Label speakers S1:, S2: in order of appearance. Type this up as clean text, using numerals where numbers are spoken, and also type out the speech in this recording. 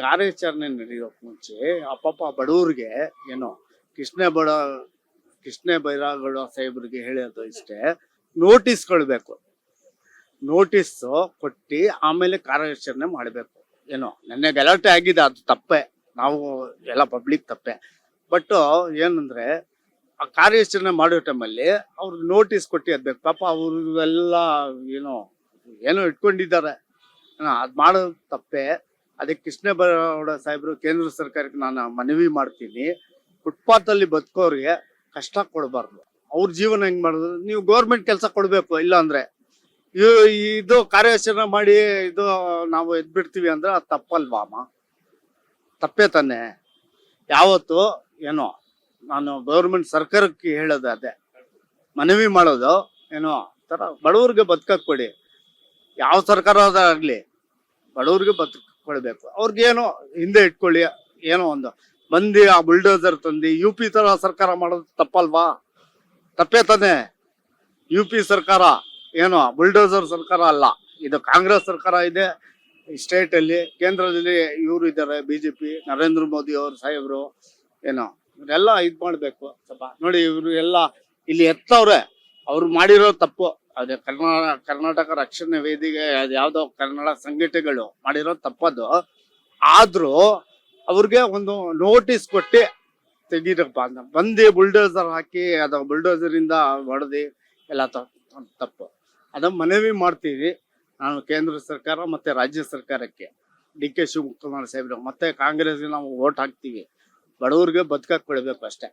S1: ಕಾರ್ಯಾಚರಣೆ ನಡೆಯೋಕ್ ಮುಂಚೆ ಪಾಪ ಬಡವ್ರಿಗೆ ಏನೋ ಕೃಷ್ಣ ಬಡ ಕೃಷ್ಣ ಬೈರಾಗೌಡ ಸಾಹೇಬ್ರಿಗೆ ಹೇಳೋದು ಇಷ್ಟೇ, ನೋಟಿಸ್ ಕೊಡ್ಬೇಕು. ನೋಟಿಸ್ ಕೊಟ್ಟು ಆಮೇಲೆ ಕಾರ್ಯಾಚರಣೆ ಮಾಡಬೇಕು. ಏನೋ ನೆನ್ನೆ ಗಲಾಟೆ ಆಗಿದೆ, ಅದು ತಪ್ಪೆ, ನಾವು ಎಲ್ಲ ಪಬ್ಲಿಕ್ ತಪ್ಪೆ. ಬಟ್ ಏನಂದ್ರೆ ಆ ಕಾರ್ಯಾಚರಣೆ ಮಾಡೋ ಟೈಮಲ್ಲಿ ಅವ್ರಿಗೆ ನೋಟಿಸ್ ಕೊಟ್ಟು ಅದ್ಬೇಕು. ಪಾಪ ಅವರು ಎಲ್ಲ ಏನೋ ಇಟ್ಕೊಂಡಿದ್ದಾರೆ, ಅದ್ ಮಾಡೋದು ತಪ್ಪೆ. ಅದಕ್ಕೆ ಕೃಷ್ಣ ಬೈರೇಗೌಡ ಸಾಹೇಬ್ರು ಕೇಂದ್ರ ಸರ್ಕಾರಕ್ಕೆ ನಾನು ಮನವಿ ಮಾಡ್ತೀನಿ, ಫುಟ್ಪಾತ್ ಅಲ್ಲಿ ಬದುಕೋರಿಗೆ ಕಷ್ಟ ಕೊಡಬಾರ್ದು. ಅವ್ರ ಜೀವನ ಹೆಂಗ್ ಮಾಡಿದ್ರು, ನೀವು ಗೌರ್ಮೆಂಟ್ ಕೆಲಸ ಕೊಡ್ಬೇಕು. ಇಲ್ಲ ಅಂದ್ರೆ ಇದು ಕಾರ್ಯಾಚರಣೆ ಮಾಡಿ ಇದು ನಾವು ಎದ್ಬಿಡ್ತೀವಿ ಅಂದ್ರೆ ಅದು ತಪ್ಪಲ್ವಾ ಅಮ್ಮ? ತಪ್ಪೇ ತಾನೆ. ಯಾವತ್ತು ಏನೋ ನಾನು ಗೌರ್ಮೆಂಟ್ ಸರ್ಕಾರಕ್ಕೆ ಹೇಳೋದು ಅದೇ, ಮನವಿ ಮಾಡೋದು ಏನೋ ತರ ಬಡವ್ರಿಗೆ ಬದುಕಕ್ ಕೊಡಿ. ಯಾವ ಸರ್ಕಾರ ಆಗ್ಲಿ ಬಡವ್ರಿಗೆ ಕೊಡ್ಬೇಕು. ಅವ್ರಿಗೇನೋ ಹಿಂದೆ ಇಟ್ಕೊಳ್ಳಿ. ಏನೋ ಒಂದು ಬಂದು ಆ ಬುಲ್ಡೋಸರ್ ತಂದು UP ತರ ಸರ್ಕಾರ ಮಾಡೋದು ತಪ್ಪಲ್ವಾ? ತಪ್ಪೇ ತಾನೆ. UP ಸರ್ಕಾರ ಏನೋ ಬುಲ್ಡೋಸರ್ ಸರ್ಕಾರ ಅಲ್ಲ, ಇದು ಕಾಂಗ್ರೆಸ್ ಸರ್ಕಾರ ಇದೆ ಸ್ಟೇಟ್ ಅಲ್ಲಿ. ಕೇಂದ್ರದಲ್ಲಿ ಇವರು ಇದ್ದಾರೆ, BJP, ನರೇಂದ್ರ ಮೋದಿ ಅವರು ಸಾಹೇಬ್ರು. ಏನೋ ಇವರೆಲ್ಲ ಇದ್ ಮಾಡ್ಬೇಕು ಸ್ವಲ್ಪ ನೋಡಿ. ಇವ್ರು ಎಲ್ಲ ಇಲ್ಲಿ ಎತ್ತವ್ರೆ, ಅವ್ರು ಮಾಡಿರೋ ತಪ್ಪು. ಅದೇ ಕರ್ನಾಟಕ ರಕ್ಷಣೆ ವೇದಿಕೆ ಯಾವ್ದೋ ಕನ್ನಡ ಸಂಘಟನೆಗಳು ಮಾಡಿರೋ ತಪ್ಪದು. ಆದ್ರೂ ಅವ್ರಿಗೆ ಒಂದು ನೋಟಿಸ್ ಕೊಟ್ಟು ತೆಗೀರಪ್ಪ ಅಂತ ಬಂದು ಬುಲ್ಡೋಸರ್ ಹಾಕಿ ಅದು ಬುಲ್ಡೋಸರ್ ಇಂದ ಹೊಡೆದಿ ಎಲ್ಲ ತಪ್ಪು. ಅದನ್ನ ಮನವಿ ಮಾಡ್ತೀವಿ ನಾನು ಕೇಂದ್ರ ಸರ್ಕಾರ ಮತ್ತೆ ರಾಜ್ಯ ಸರ್ಕಾರಕ್ಕೆ. DK ಶಿವಕುಮಾರ್ ಸಾಹೇಬ್ರು ಮತ್ತೆ ಕಾಂಗ್ರೆಸ್ಗೆ ನಾವು ವೋಟ್ ಹಾಕ್ತೀವಿ. ಬಡವ್ರಿಗೆ ಬದುಕಕ್ ಕೊಡ್ಬೇಕು ಅಷ್ಟೇ.